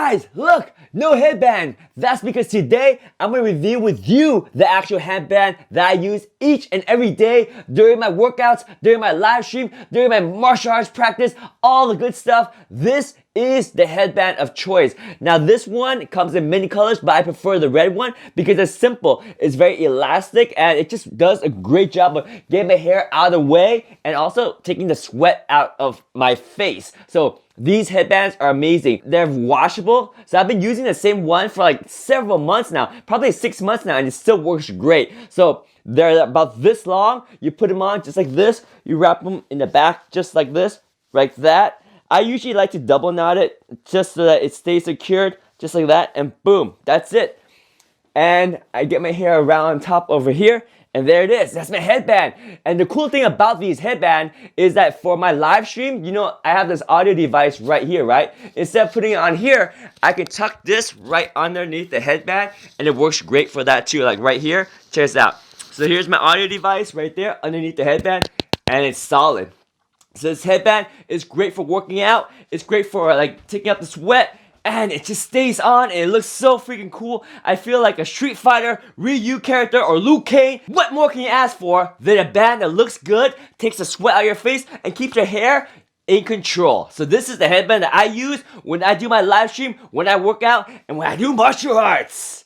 Guys, look, no headband. That's because today I'm going to review with you the actual headband that I use each and every day during my workouts, during my live stream, during my martial arts practice, all the good stuff. This is the headband of choice. Now this one comes in many colors, but I prefer the red one because it's simple, it's very elastic, and it just does a great job of getting my hair out of the way and also taking the sweat out of my face. So these headbands are amazing. They're washable, so I've been using the same one for like several months now, probably 6 months now, and it still works great. So they're about this long. You put them on just like this. You wrap them in the back just like this, like that. I usually like to double knot it just so that it stays secured, just like that, and boom, that's it. And I get my hair around on top over here, and there it is. That's my headband. And the cool thing about these headband is that for my live stream, you know, I have this audio device right here, right? Instead of putting it on here, I can tuck this right underneath the headband, and it works great for that too. Like right here, check this out. So here's my audio device right there underneath the headband, and it's solid. So this headband is great for working out. It's great for like taking out the sweat, and it just stays on and it looks so freaking cool. I feel like a Street Fighter, Ryu character, or Liu Kang. What more can you ask for than a band that looks good, takes the sweat out of your face, and keeps your hair in control? So this is the headband that I use when I do my live stream, when I work out, and when I do martial arts.